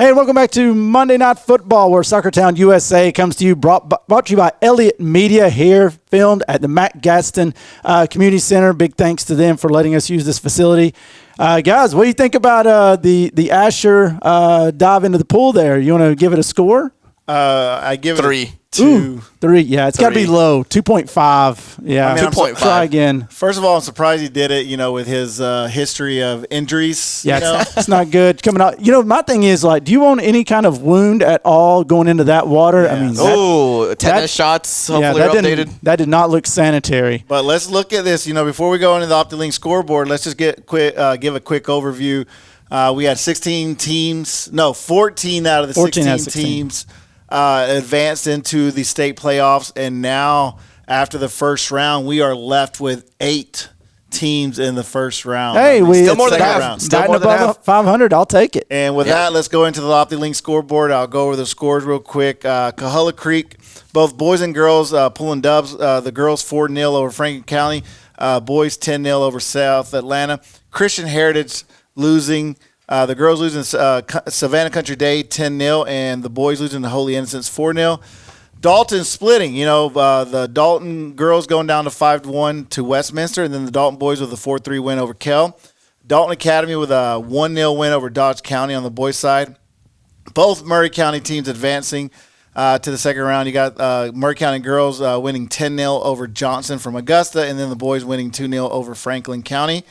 Hey, welcome back to Monday Night Football, where Soccertown USA comes to you, brought to you by Elliott Media, here filmed at the Mac Gaston Community Center. Big thanks to them for letting us use this facility. Guys, what do you think about the Asher dive into the pool there? You want to give it a score? I give 3. it 2. 3. Yeah, it's got to be low. 2.5. Yeah, 2.5. Try again. First of all, I'm surprised he did it, with his history of injuries. Yeah, it's not good coming out. My thing is, do you own any kind of wound at all going into that water? Yeah. I mean, tetanus shots, hopefully updated. That did not look sanitary. But let's look at this. Before we go into the OptiLink scoreboard, let's just give a quick overview. We had 14 out of the 16 teams advanced into the state playoffs, and now after the first round, we are left with 8 teams in the first round. Hey, still more than half. Still more than half. 500, I'll take it. And with that, let's go into the OptiLink scoreboard. I'll go over the scores real quick. Coahulla Creek, both boys and girls pulling dubs. The girls 4-0 over Franklin County. Boys 10-0 over South Atlanta. Christian Heritage losing. The girls losing Savannah Country Day 10-0, and the boys losing to Holy Innocents 4-0. Dalton splitting, the Dalton girls going down to 5-1 to Westminster, and then the Dalton boys with a 4-3 win over Kell. Dalton Academy with a 1-0 win over Dodge County on the boys' side. Both Murray County teams advancing to the second round. You got Murray County girls winning 10-0 over Johnson from Augusta, and then the boys winning 2-0 over Franklin County.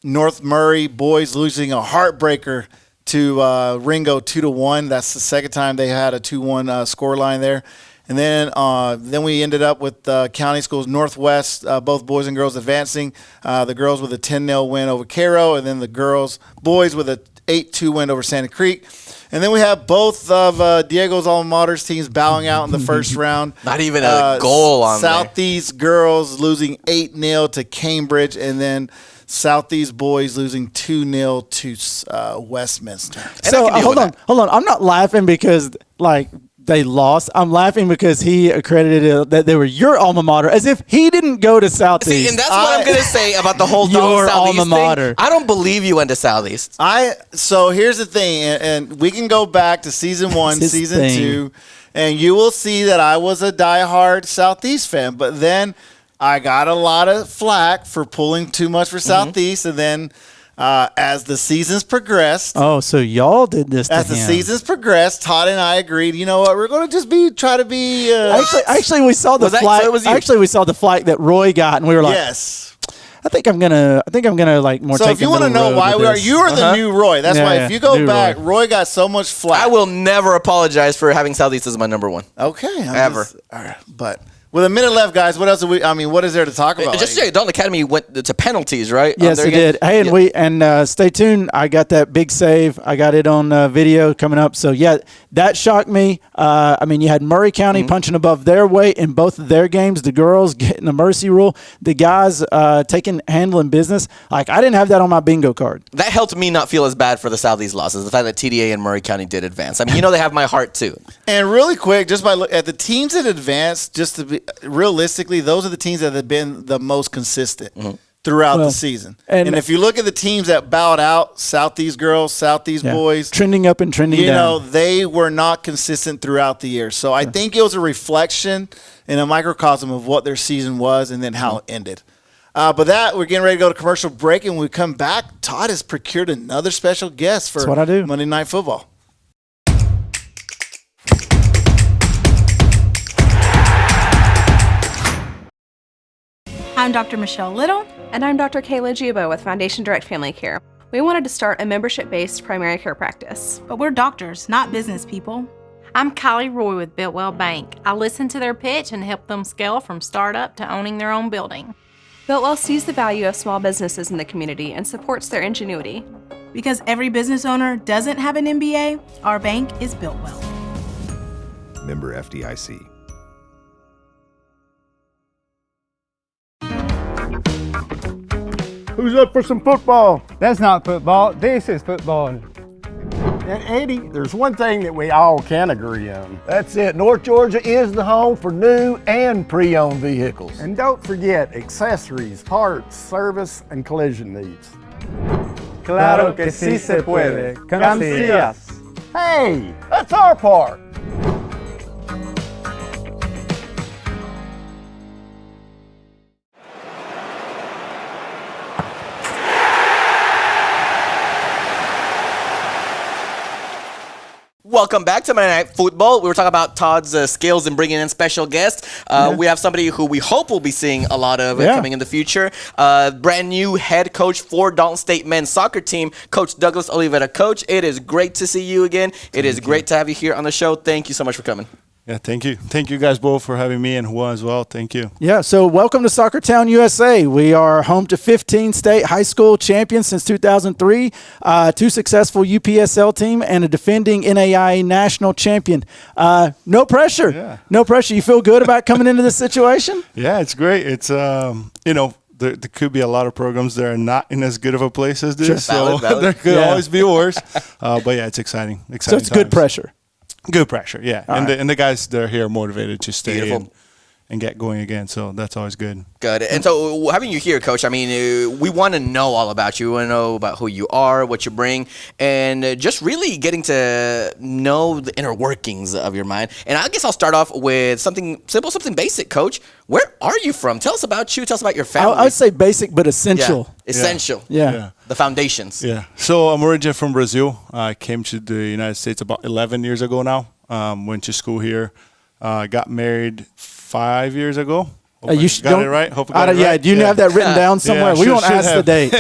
North Murray boys losing a heartbreaker to Ringo 2-1. That's the second time they had a 2-1 score line there. And then we ended up with county schools Northwest, both boys and girls advancing. The girls with a 10-0 win over Cairo, and then the boys with a 8-2 win over Santa Creek. And then we have both of Diego's alma mater's teams bowing out in the first round. Not even a goal on Southeast girls losing 8-0 to Cambridge, and then Southeast boys losing 2-0 to Westminster. So hold on. I'm not laughing because they lost. I'm laughing because he accredited that they were your alma mater, as if he didn't go to Southeast. See, and that's what I'm going to say about the whole your Southeast alma mater thing. I don't believe you went to Southeast. So here's the thing, and we can go back to season 1, season 2, and you will see that I was a diehard Southeast fan, but then I got a lot of flack for pulling too much for Southeast, and then as the seasons progressed. Oh, so y'all did this to As the seasons progressed, Todd and I agreed, you know what, we're going to just try to be... Actually, we saw the flag. Actually, we saw the flag that Roy got, and we were like... Yes. I think I'm gonna more. So if you want to know why you are the new Roy. That's why if you go back, Roy got so much flack. I will never apologize for having Southeast as my number 1. Okay. Ever. All right, but... With a minute left, guys, what else what is there to talk about? Just say Dalton Academy went to penalties, right? Yes, it did. Hey, and stay tuned. I got that big save. I got it on video coming up. So, yeah, that shocked me. You had Murray County punching above their weight in both of their games. The girls getting a mercy rule. The guys handling business. I didn't have that on my bingo card. That helped me not feel as bad for the Southeast losses, the fact that TDA and Murray County did advance. They have my heart, too. And really quick, just by looking at the teams that advanced, just to be realistically, those are the teams that have been the most consistent throughout the season. And if you look at the teams that bowed out, Southeast girls, Southeast boys, trending up and trending down, they were not consistent throughout the year. So I think it was a reflection and a microcosm of what their season was and then how it ended. But we're getting ready to go to commercial break, and when we come back, Todd has procured another special guest for Monday Night Football. I'm Dr. Michelle Little. And I'm Dr. Kayla Giubo with Foundation Direct Family Care. We wanted to start a membership-based primary care practice. But we're doctors, not business people. I'm Kylie Roy with Builtwell Bank. I listen to their pitch and help them scale from startup to owning their own building. Builtwell sees the value of small businesses in the community and supports their ingenuity. Because every business owner doesn't have an MBA, our bank is Builtwell. Member FDIC. Who's up for some football? That's not football. This is football. And Eddie, there's one thing that we all can agree on. That's it. North Georgia is the home for new and pre-owned vehicles. And don't forget accessories, parts, service, and collision needs. Claro que sí se puede. Come see us. Hey, that's our park. Welcome back to Monday Night Football. We were talking about Todd's skills in bringing in special guests. We have somebody who we hope we'll be seeing a lot of coming in the future. Brand new head coach for Dalton State men's soccer team, Coach Douglas Oliveira. Coach, it is great to see you again. It is great to have you here on the show. Thank you so much for coming. Yeah, thank you. Thank you guys both for having me and Juan as well. Thank you. Yeah, so welcome to Soccertown, USA. We are home to 15 state high school champions since 2003, 2 successful UPSL team, and a defending NAIA national champion. No pressure. Yeah. No pressure. You feel good about coming into this situation? Yeah, it's great. It's, there could be a lot of programs that are not in as good of a place as this. Sure. So Valid. there could always be worse. But yeah, it's exciting. So it's good pressure. Good pressure, yeah. All and right. the guys that are here are motivated to stay Beautiful. and get going again. So that's always good. Good. And so having you here, Coach, I mean, we want to know all about you. We want to know about who you are, what you bring, and just really getting to know the inner workings of your mind. And I guess I'll start off with something simple, something basic, Coach. Where are you from? Tell us about you. Tell us about your family. I would say basic but essential. Yeah. Essential. Yeah. The foundations. Yeah. So I'm originally from Brazil. I came to the United States about 11 years ago now. Went to school here. Got married 5 years ago. Hope I got it right. Hope I got it right. Yeah, do you have that written down somewhere? Yeah, we won't ask the date.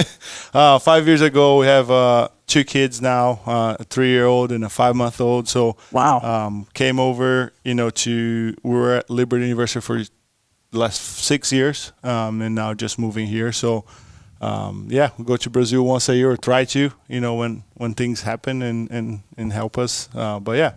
5 years ago, we have 2 kids now, a 3-year-old and a 5-month-old. So wow. Came over, we were at Liberty University for the last 6 years, and now just moving here. So we go to Brazil once a year, or try to, when things happen and help us. But yeah.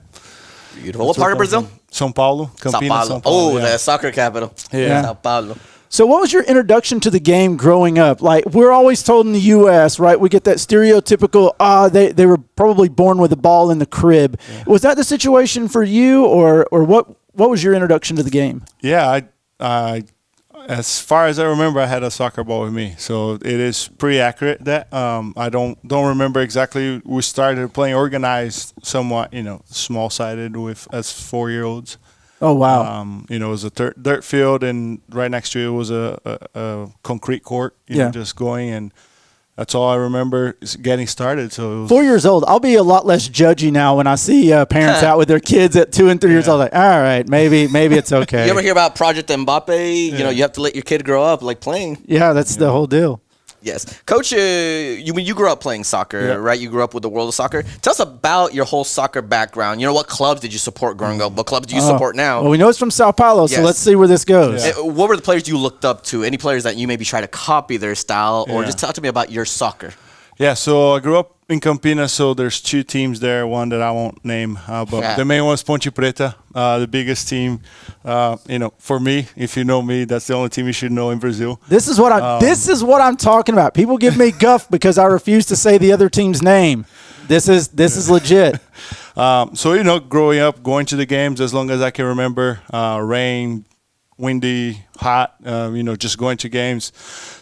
Beautiful. What part of Brazil? São Paulo. Campinas, São Paulo. Oh, the soccer capital. Yeah. São Paulo. So what was your introduction to the game growing up? Like, we're always told in the U.S., right, we get that stereotypical, they were probably born with a ball in the crib. Yeah. Was that the situation for you, or what was your introduction to the game? Yeah, I as far as I remember, I had a soccer ball with me, so it is pretty accurate. That I don't remember exactly. We started playing organized, somewhat, small-sided as 4-year-olds. Oh wow! It was a dirt field, and right next to it was a concrete court. Just going, and that's all I remember is getting started. So it was 4 years old. I'll be a lot less judgy now when I see parents out with their kids at 2 and 3 years old. Like, all right, maybe it's okay. You ever hear about Project Mbappe? You have to let your kid grow up like playing. Yeah, that's the whole deal. Yes. Coach, when you grew up playing soccer, right? You grew up with the world of soccer. Tell us about your whole soccer background. What clubs did you support growing up? What clubs do you support now? Well, we know it's from Sao Paulo, so let's see where this goes. Yeah. What were the players you looked up to? Any players that you maybe try to copy their style? Or just talk to me about your soccer. Yeah, so I grew up in Campinas, so there's 2 teams there, one that I won't name, but the main one is Ponte Preta, the biggest team. For me, if you know me, that's the only team you should know in Brazil. This is what I'm talking about. People give me guff because I refuse to say the other team's name. This is legit. Growing up, going to the games as long as I can remember, rain, windy, hot, just going to games.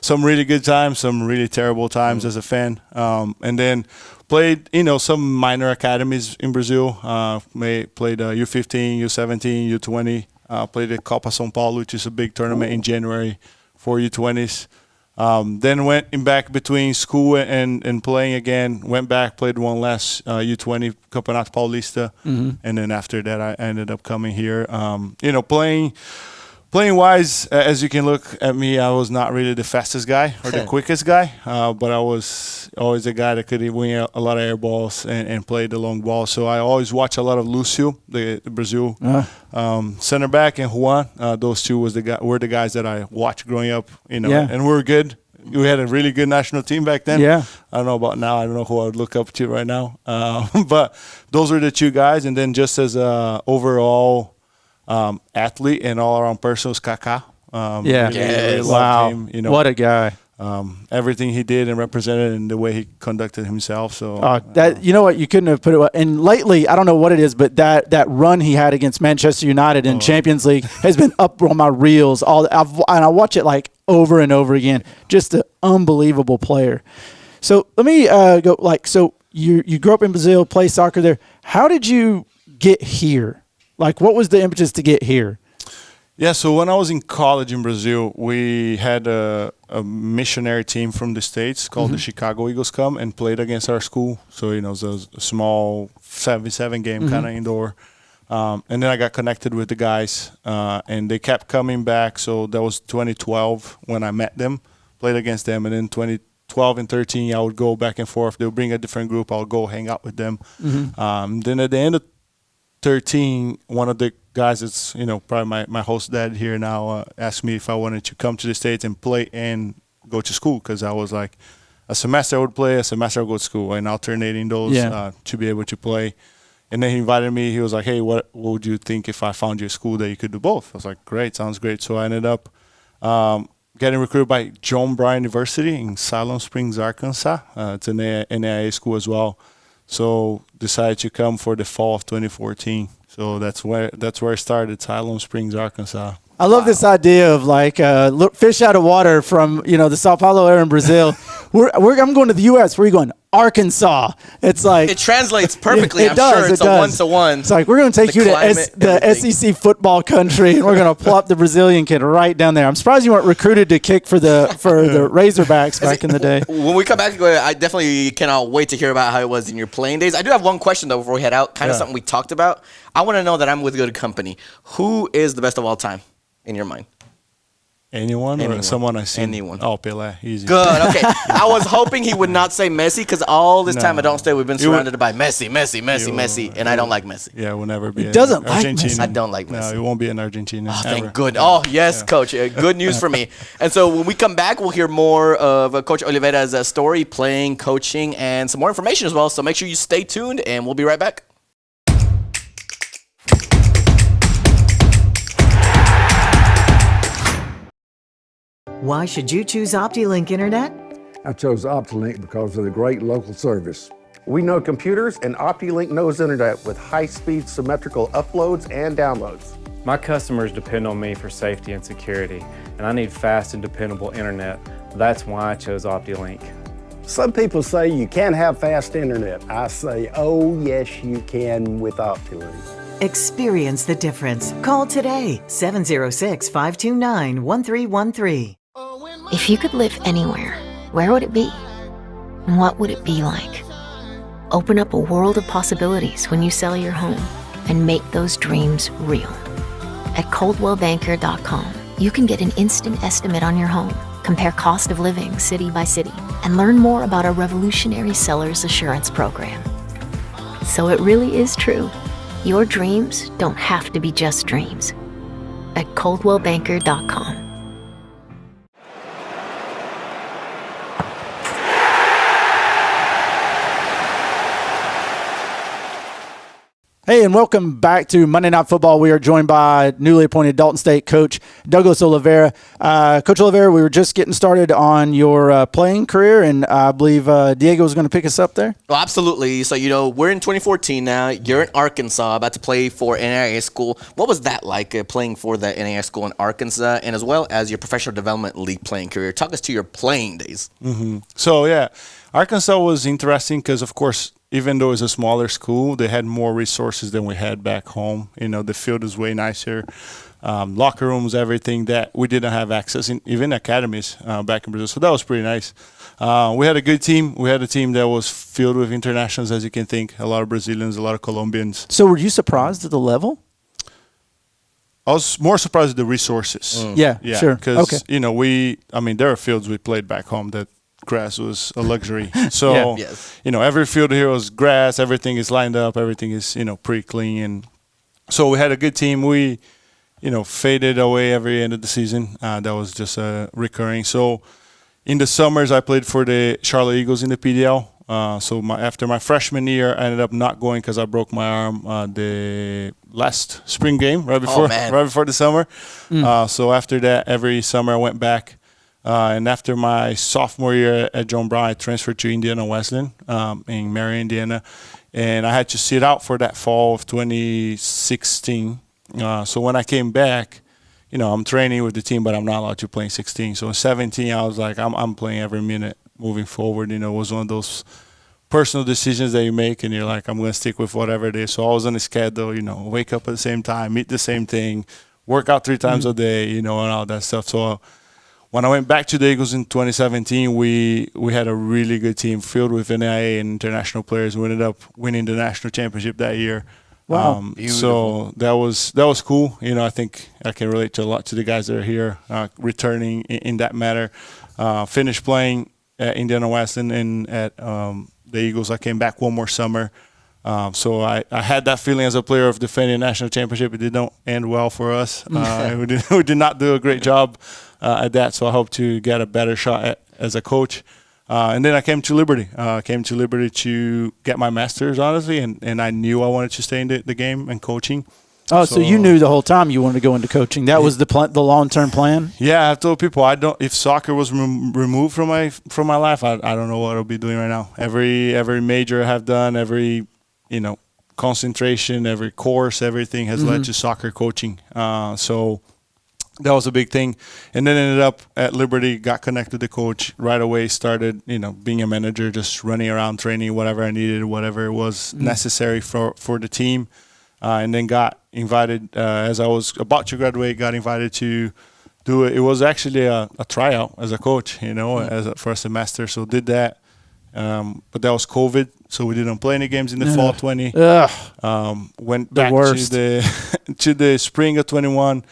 Some really good times, some really terrible times as a fan. And then played, some minor academies in Brazil. Played U15, U17, U20. Played the Copa São Paulo, which is a big tournament in January for U20s. Then went back between school and playing again. Went back, played one last U20 Campeonato Paulista. And then after that, I ended up coming here. Playing wise, as you can look at me, I was not really the fastest guy or the quickest guy, but I was always a guy that could win a lot of air balls and play the long ball. So I always watch a lot of Lúcio, the Brazil center back, and Juan. Those 2 were the guys that I watched growing up. And we were good. We had a really good national team back then. Yeah. I don't know about now. I don't know who I would look up to right now. But those were the 2 guys. And then just as a overall athlete and all-around person was Kaká. Really wow. Him, what a guy. Everything he did and represented and the way he conducted himself. So you know what, you couldn't have put it. And lately, I don't know what it is, but that run he had against Manchester United in Champions League has been up on my reels. And I watch it like over and over again. Just an unbelievable player. So let me go. So you grew up in Brazil, play soccer there. How did you get here? Like, what was the impetus to get here? Yeah, so when I was in college in Brazil, we had a missionary team from the States called the Chicago Eagles come and played against our school. So, it was a small 7v7 game, kind of indoor. And then I got connected with the guys, and they kept coming back. So that was 2012 when I met them, played against them. And then 2012 and 13, I would go back and forth. They would bring a different group. I would go hang out with them. Then at the end of 13, one of the guys that's, probably my host dad here now, asked me if I wanted to come to the States and play and go to school, because I was like, a semester I would play, a semester I would go to school, and alternating those to be able to play. And then he invited me. He was like, hey, what would you think if I found you a school that you could do both? I was like, great, sounds great. So I ended up getting recruited by John Bryan University in Siloam Springs, Arkansas. It's an NAIA school as well. So decided to come for the fall of 2014. So that's where I started, Siloam Springs, Arkansas. I love this idea of like fish out of water from the Sao Paulo area in Brazil. I'm going to the U.S. Where are you going? Arkansas. It's like it translates perfectly. I'm sure it's a one-to-one. It's like we're going to take you to the SEC football country, and we're going to plop the Brazilian kid right down there. I'm surprised you weren't recruited to kick for the Razorbacks back in the day. When we come back, I definitely cannot wait to hear about how it was in your playing days. I do have one question though before we head out. Kind of something we talked about. I want to know that I'm with good company. Who is the best of all time in your mind? Anyone or someone I seen? Anyone. Oh, Pelé. Easy. Good. Okay. I was hoping he would not say Messi, because all this time at Don't Stay, we've been surrounded by Messi, and I don't like Messi. Yeah, we'll never be. He doesn't like Messi. I don't like Messi. No, it won't be in Argentina. Oh, thank good. Oh, yes, Coach. Good news for me. And so when we come back, we'll hear more of Coach Oliveira's story, playing, coaching, and some more information as well. So make sure you stay tuned, and we'll be right back. Why should you choose OptiLink Internet? I chose OptiLink because of the great local service. We know computers, and OptiLink knows internet with high-speed symmetrical uploads and downloads. My customers depend on me for safety and security, and I need fast and dependable internet. That's why I chose OptiLink. Some people say you can't have fast internet. I say, oh yes you can with OptiLink. Experience the difference. Call today, 706-529-1313. If you could live anywhere, where would it be? And what would it be like? Open up a world of possibilities when you sell your home and make those dreams real. At ColdwellBanker.com, you can get an instant estimate on your home, compare cost of living city by city, and learn more about our revolutionary seller's assurance program. So it really is true. Your dreams don't have to be just dreams. At ColdwellBanker.com. Hey, and welcome back to Monday Night Football. We are joined by newly appointed Dalton State coach Douglas Oliveira. Coach Oliveira, we were just getting started on your playing career, and I believe Diego was going to pick us up there. Well, absolutely. So, we're in 2014 now. You're in Arkansas, about to play for NAIA school. What was that like, playing for the NAIA school in Arkansas, and as well as your professional development league playing career? Talk us to your playing days. Mm-hmm. So, Arkansas was interesting because, of course, even though it's a smaller school, they had more resources than we had back home. The field is way nicer, locker rooms, everything that we didn't have access in, even academies back in Brazil. So that was pretty nice. We had a good team. We had a team that was filled with internationals, as you can think, a lot of Brazilians, a lot of Colombians. So were you surprised at the level? I was more surprised at the resources. Yeah, sure. Because, there are fields we played back home that grass was a luxury. So, every field here was grass. Everything is lined up. Everything is, pretty clean. And so we had a good team. We, faded away every end of the season. That was just recurring. So in the summers, I played for the Charlotte Eagles in the PDL. After my freshman year, I ended up not going because I broke my arm the last spring game right before the summer. So after that, every summer I went back. And after my sophomore year at John Bryan, I transferred to Indiana Wesleyan in Marion, Indiana. And I had to sit out for that fall of 2016. So when I came back, I'm training with the team, but I'm not allowed to play in 16. So in 17, I was like, I'm playing every minute moving forward. It was one of those personal decisions that you make, and you're like, I'm going to stick with whatever it is. So I was on a schedule, wake up at the same time, eat the same thing, work out 3 times a day, and all that stuff. So when I went back to the Eagles in 2017, we had a really good team filled with NAIA and international players. We ended up winning the national championship that year. Wow. So that was cool. I think I can relate to a lot to the guys that are here, returning in that matter. Finished playing at Indiana Wesleyan and at the Eagles. I came back one more summer. So I had that feeling as a player of defending a national championship. It did not end well for us. We did not do a great job at that. So I hope to get a better shot as a coach. And then I came to Liberty. To get my master's, honestly, and I knew I wanted to stay in the game and coaching. Oh, so you knew the whole time you wanted to go into coaching. That was the long-term plan? Yeah, I've told people if soccer was removed from my life, I don't know what I'll be doing right now. Every major I have done, every concentration, every course, everything has led to soccer coaching. So that was a big thing. And then ended up at Liberty, got connected to the coach right away, started, being a manager, just running around, training whatever I needed, whatever was necessary for the team. And then got invited, as I was about to graduate, got invited to do it. It was actually a tryout as a coach, for a semester. So did that. But that was COVID, so we didn't play any games in the fall 20. Went back to the spring of 21.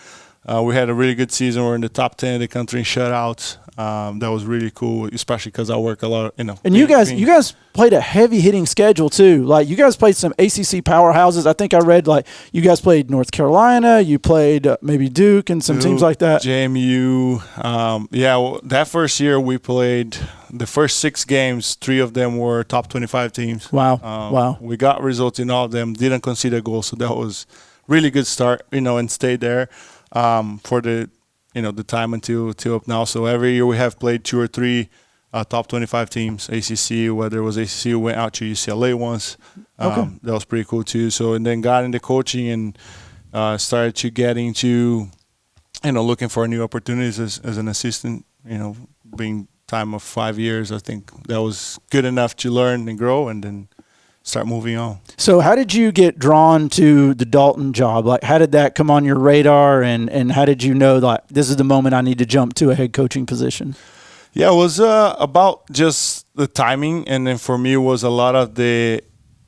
We had a really good season. We're in the top 10 of the country in shutouts. That was really cool, especially because I work a lot. And you guys played a heavy hitting schedule too. Like you guys played some ACC powerhouses. I think I read like you guys played North Carolina. You played maybe Duke and some teams like that. JMU. That first year we played the first 6 games. 3 of them were top 25 teams. Wow. Wow. We got results in all of them. Didn't concede a goal, so that was really good start. And stayed there for the time until up now. So every year we have played 2 or 3 top 25 teams, ACC, whether it was ACC, we went out to UCLA once. That was pretty cool too. So, and then got into coaching and started to get into, looking for new opportunities as an assistant, being time of 5 years. I think that was good enough to learn and grow and then start moving on. So how did you get drawn to the Dalton job? Like, how did that come on your radar, and how did you know, like, this is the moment I need to jump to a head coaching position? Yeah, it was about just the timing, and then for me it was a lot of the,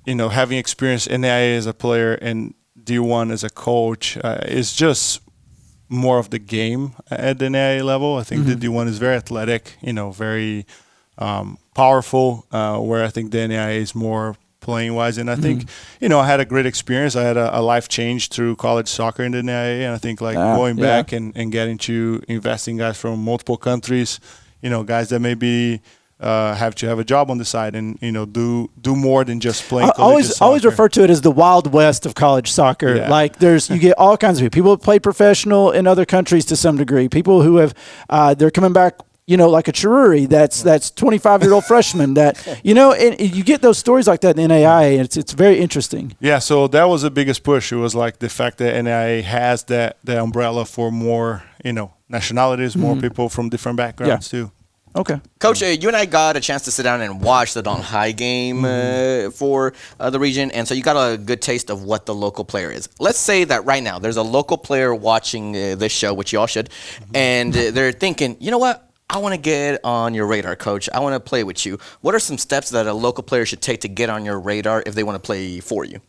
having experience in NAIA as a player and D1 as a coach. It's just more of the game at the NAIA level. I think the D1 is very athletic, very powerful, where I think the NAIA is more playing wise. And I think, I had a great experience. I had a life change through college soccer in the NAIA. And I think going back and getting to investing guys from multiple countries, guys that maybe have to have a job on the side and, do more than just playing collegiate soccer. I always refer to it as the Wild West of college soccer. Yeah. Like you get all kinds of people. People who play professional in other countries to some degree. People who have, they're coming back, like a Chiruri that's 25-year-old freshman that, and you get those stories like that in NAIA, and it's very interesting. Yeah, so that was the biggest push. It was like the fact that NAIA has the umbrella for more, nationalities, more people from different backgrounds too. Okay. Coach, you and I got a chance to sit down and watch the Dalton High game for the region, and so you got a good taste of what the local player is. Let's say that right now there's a local player watching this show, which you all should, and they're thinking, you know what? I want to get on your radar, Coach. I want to play with you. What are some steps that a local player should take to get on your radar if they want to play for you?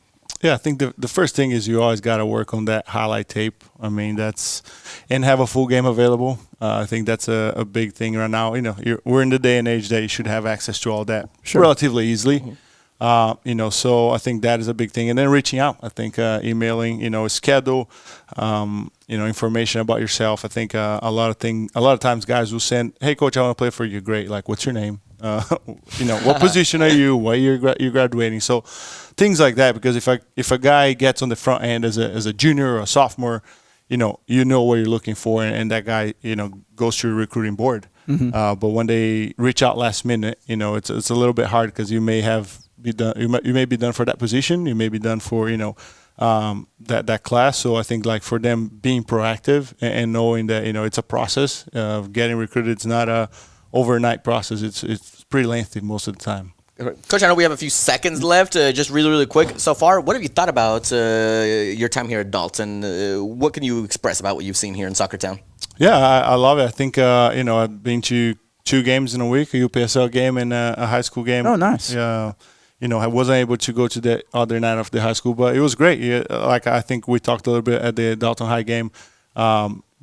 Yeah, I think the first thing is you always got to work on that highlight tape. I mean, and have a full game available. I think that's a big thing right now. We're in the day and age that you should have access to all that relatively easily. So I think that is a big thing. And then reaching out, I think emailing, schedule, information about yourself. I think a lot of times guys will send, hey coach, I want to play for you. Great. Like, what's your name? What position are you? Why you're graduating? So things like that, because if a guy gets on the front end as a junior or a sophomore, you know what you're looking for, and that guy, goes through a recruiting board. But when they reach out last minute, it's a little bit hard because you may be done for that position. You may be done for, that class. So I think like for them being proactive and knowing that, it's a process of getting recruited. It's not a overnight process. It's pretty lengthy most of the time. Coach, I know we have a few seconds left. Just really, really quick. So far, what have you thought about your time here at Dalton? What can you express about what you've seen here in Soccertown? Yeah, I love it. I think, I've been to 2 games in a week, a UPSL game and a high school game. Oh, nice. Yeah. I wasn't able to go to the other night of the high school, but it was great. Yeah, like I think we talked a little bit at the Dalton High game.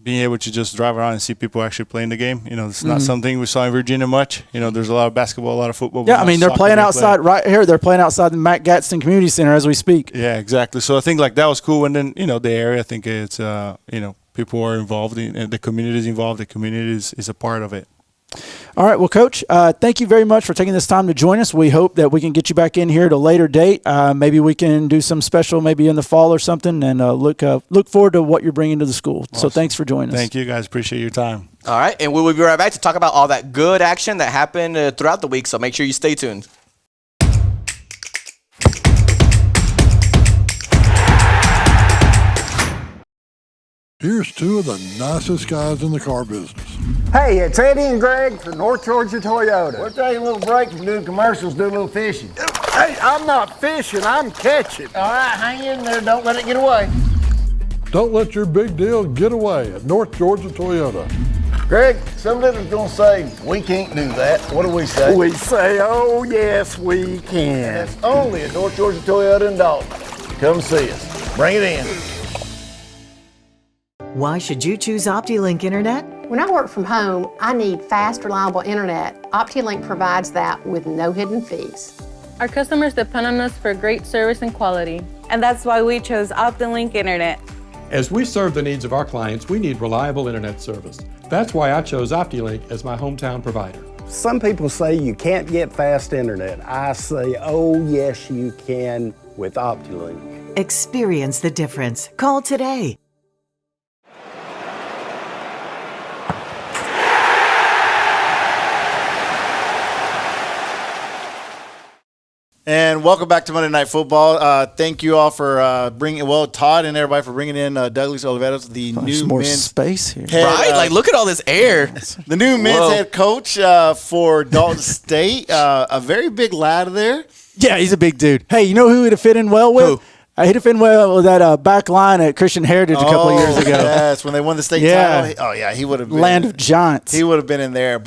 Being able to just drive around and see people actually playing the game, it's not something we saw in Virginia much. There's a lot of basketball, a lot of football. Yeah, I mean, they're playing outside right here. They're playing outside the Matt Gadsden Community Center as we speak. Yeah, exactly. So I think like that was cool. And then, the area, I think it's, people are involved, the community is involved. The community is a part of it. All right. Well, Coach, thank you very much for taking this time to join us. We hope that we can get you back in here at a later date. Maybe we can do some special maybe in the fall or something, and look forward to what you're bringing to the school. Awesome. So thanks for joining us. Thank you, guys. Appreciate your time. All right. And we will be right back to talk about all that good action that happened throughout the week. So make sure you stay tuned. Here's 2 of the nicest guys in the car business. Hey, it's Eddie and Greg from North Georgia Toyota. We're taking a little break from doing commercials, do a little fishing. Hey, I'm not fishing, I'm catching. All right, hang in there, don't let it get away. Don't let your big deal get away at North Georgia Toyota. Greg, somebody's gonna say, we can't do that. What do we say? We say, oh yes, we can. That's only at North Georgia Toyota in Dalton. Come see us. Bring it in. Why should you choose OptiLink Internet? When I work from home, I need fast, reliable internet. OptiLink provides that with no hidden fees. Our customers depend on us for great service and quality. And that's why we chose OptiLink Internet. As we serve the needs of our clients, we need reliable internet service. That's why I chose OptiLink as my hometown provider. Some people say you can't get fast internet. I say, oh yes you can with OptiLink. Experience the difference. Call today. And welcome back to Monday Night Football. Thank you all for bringing, Todd and everybody for bringing in Douglas Oliveros, the new more men's space here, right? Look at all this air. The new men's head coach for Dalton State, a very big lad there. Yeah, he's a big dude. Hey, you know who he'd have fit in well with? He'd have fit in well with that back line at Christian Heritage a couple of years ago. Yes, when they won the state title. He would have been. Land of Giants. He would have been in there,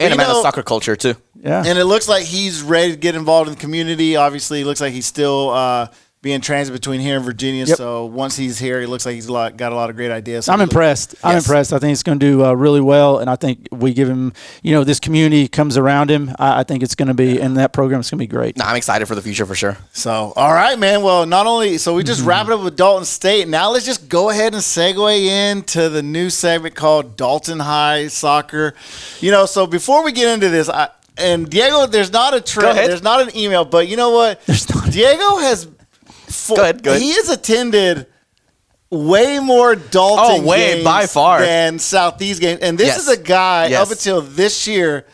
and a man of soccer culture, too. Yeah. And it looks like he's ready to get involved in the community. Obviously, it looks like he's still being transit between here and Virginia. Yep. So once he's here, he looks like he's got a lot of great ideas. So I'm impressed. I'm impressed. I think he's going to do really well, and I think we give him, this community comes around him. I think it's going to be, and that program is going to be great. No, I'm excited for the future for sure. So, all right, man. Well, we just wrap it up with Dalton State. Now let's just go ahead and segue into the new segment called Dalton High Soccer. So before we get into this, and Diego, there's not a there's not an email, but you know what? Diego has. Go ahead. He has attended way more Dalton games by far than Southeast games, and this is a guy up until this year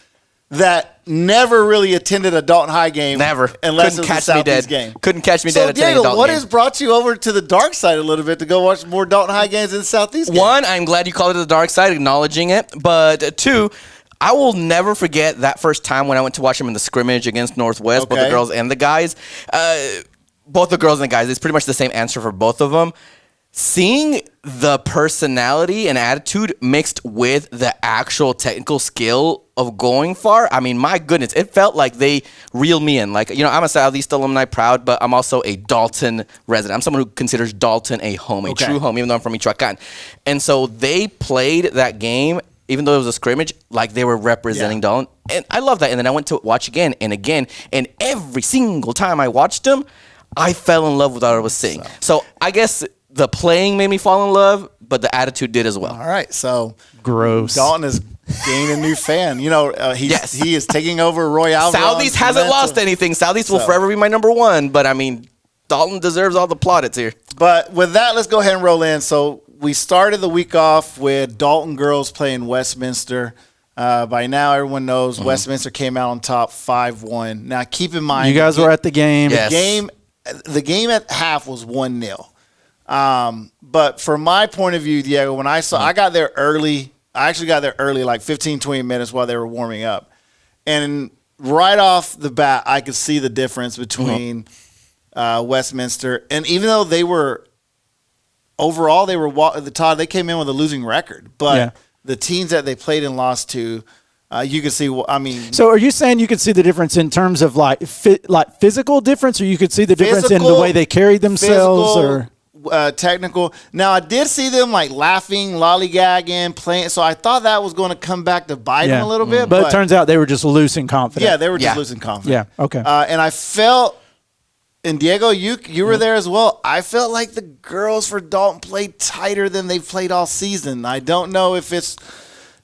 that never really attended a Dalton High game. Never, unless couldn't it was catch a Southeast me dead. game. Couldn't catch me so dead. Diego, Dalton what game. has brought you over to the dark side a little bit to go watch more Dalton High games than Southeast games? One, I'm glad you called it the dark side, acknowledging it, but 2. I will never forget that first time when I went to watch them in the scrimmage against Northwest, both the girls and the guys. Both the girls and the guys, it's pretty much the same answer for both of them. Seeing the personality and attitude mixed with the actual technical skill of going far, I mean, my goodness, it felt like they reeled me in. Like, I'm a Southeast alumni proud, but I'm also a Dalton resident. I'm someone who considers Dalton a home, a true home, even though I'm from Michoacan. And so they played that game, even though it was a scrimmage, like they were representing Dalton. And I love that. And then I went to watch again and again. And every single time I watched them, I fell in love with what I was seeing. So I guess the playing made me fall in love, but the attitude did as well. All right. So gross. Dalton is gaining a new fan. He is taking over Roy Alvarez. Southeast hasn't lost anything. Southeast will forever be my number one. But, I mean, Dalton deserves all the plaudits here. But with that, let's go ahead and roll in. So we started the week off with Dalton girls playing Westminster. By now, everyone knows Westminster came out on top 5-1. Now, keep in mind, you guys were at the game. The game at half was 1-0. But from my point of view, Diego, when I got there early. I actually got there early, like 15, 20 minutes while they were warming up. And right off the bat, I could see the difference between Westminster, and even though they were overall Todd, they came in with a losing record, but the teams that they played and lost to, you could see. I mean, so are you saying you could see the difference in terms of like physical difference, or you could see the difference in the way they carried themselves, or technical? Now, I did see them like laughing, lollygagging, playing. So I thought that was going to come back to bite them a little bit. But it turns out they were just losing confidence. Yeah, they were just losing confidence. Yeah, okay. And I felt, and Diego, you were there as well. I felt like the girls for Dalton played tighter than they've played all season. I don't know if it's.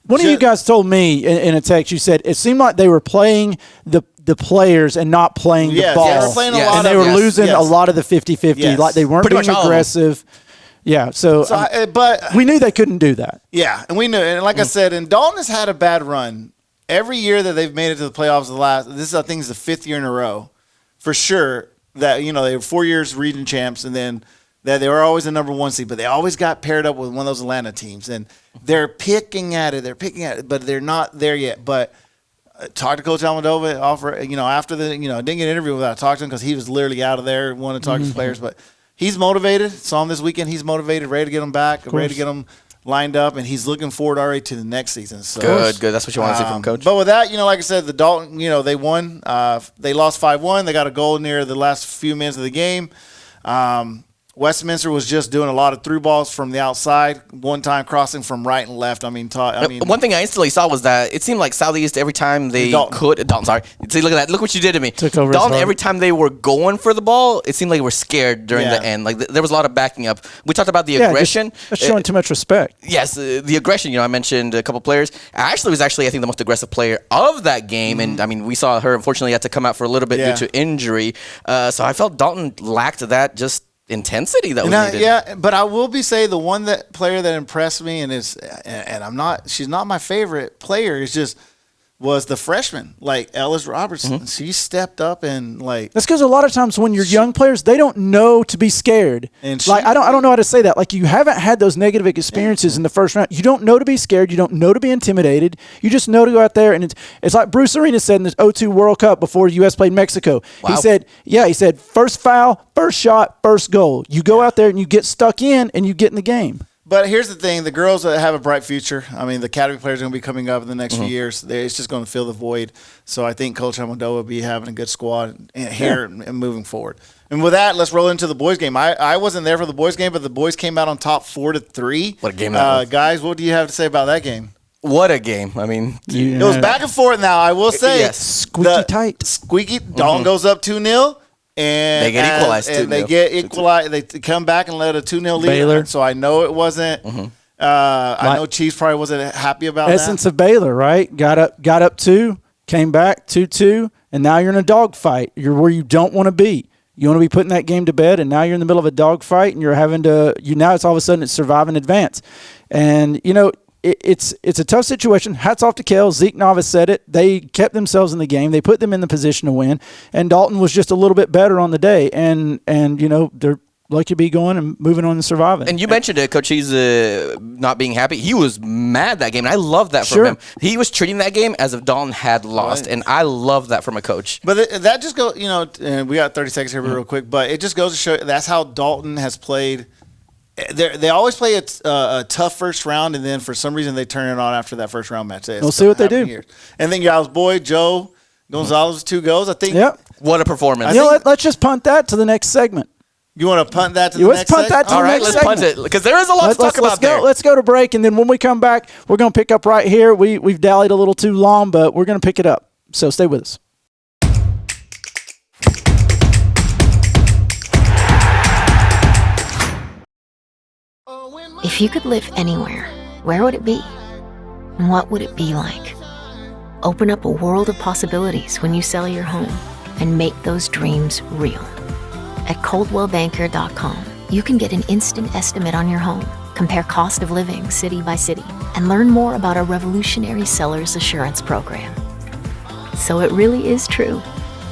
One of you guys told me in a text, you said it seemed like they were playing the players and not playing the ball. They were playing a lot and they were losing a lot of the 50-50. Like they weren't being aggressive. Yeah, but we knew they couldn't do that. Yeah, and we knew. And like I said, and Dalton has had a bad run. Every year that they've made it to the playoffs, I think is the 5th year in a row, for sure, that, they were 4 years region champs, and then that they were always the number 1 seed, but they always got paired up with one of those Atlanta teams. And they're picking at it, but they're not there yet. But talked to Coach Almodovar, after the, didn't get an interview without talking to him because he was literally out of there, wanted to talk to his players. But he's motivated. Saw him this weekend. He's motivated, ready to get them back, ready to get them lined up, and he's looking forward already to the next season. So, good. That's what you want to see from Coach. But with that, like I said, the Dalton, they won. They lost 5-1. They got a goal near the last few minutes of the game. Westminster was just doing a lot of through balls from the outside, one time crossing from right and left. One thing I instantly saw was that it seemed like Southeast every time they Dalton, sorry. See, look at that. Look what you did to me. Took over Dalton, every time they were going for the ball, it seemed like they were scared during the end. Like there was a lot of backing up. We talked about the aggression. That's showing too much respect. Yes, the aggression. I mentioned a couple players. Ashley was actually, I think, the most aggressive player of that game. And, we saw her, unfortunately, had to come out for a little bit due to injury. So I felt Dalton lacked that just intensity that was needed. Yeah, but I will say the one player that impressed me she's not my favorite player, was the freshman, like Ellis Robertson. She stepped up and that's because a lot of times when you're young players, they don't know to be scared. And I don't know how to say that. Like, you haven't had those negative experiences in the first round. You don't know to be scared. You don't know to be intimidated. You just know to go out there, and it's like Bruce Arena said in the 2002 World Cup before the U.S. played Mexico. Wow. He said first foul, first shot, first goal. You go out there and you get stuck in and you get in the game. But here's the thing. The girls have a bright future. The academy players are going to be coming up in the next few years. It's just going to fill the void. So I think Coach Almodovar will be having a good squad here and moving forward. And with that, let's roll into the boys' game. I wasn't there for the boys' game, but the boys came out on top 4-3. What a game that was. Guys, what do you have to say about that game? What a game. It was back and forth now, I will say. Squeaky tight. Dalton goes up 2-0. And they get equalized. And they get equalized. They come back and let a 2-0 lead. Baylor. So I know it wasn't. I know Chiefs probably wasn't happy about essence of Baylor, right? Got up 2, came back 2-2, and now you're in a dogfight. You're where you don't want to be. You want to be putting that game to bed, and now you're in the middle of a dogfight, and you're having to. Now it's all of a sudden it's survive and advance, and It's a tough situation. Hats off to Kel. Zeke Navas said it. They kept themselves in the game. They put them in the position to win. And Dalton was just a little bit better on the day. And they're lucky to be going and moving on and surviving. And you mentioned it, Coach. He's not being happy. He was mad that game, and I love that from him. He was treating that game as if Dalton had lost, and I love that from a coach. But that just goes, and we got 30 seconds here real quick, but it just goes to show that's how Dalton has played. They always play a tough first round, and then for some reason they turn it on after that first round match. We'll see what they do. And then y'all's boy, Joe Gonzalez, 2 goals. I think. Yep. What a performance. Let's just punt that to the next segment. You want to punt that to the next segment? Let's punt that to the next segment. All right, let's punt it, because there is a lot to talk about there. Let's go to break, and then when we come back, we're going to pick up right here. We've dallied a little too long, but we're going to pick it up. So stay with us. If you could live anywhere, where would it be? And what would it be like? Open up a world of possibilities when you sell your home and make those dreams real. At ColdwellBanker.com, you can get an instant estimate on your home, compare cost of living city by city, and learn more about our revolutionary seller's assurance program. So it really is true.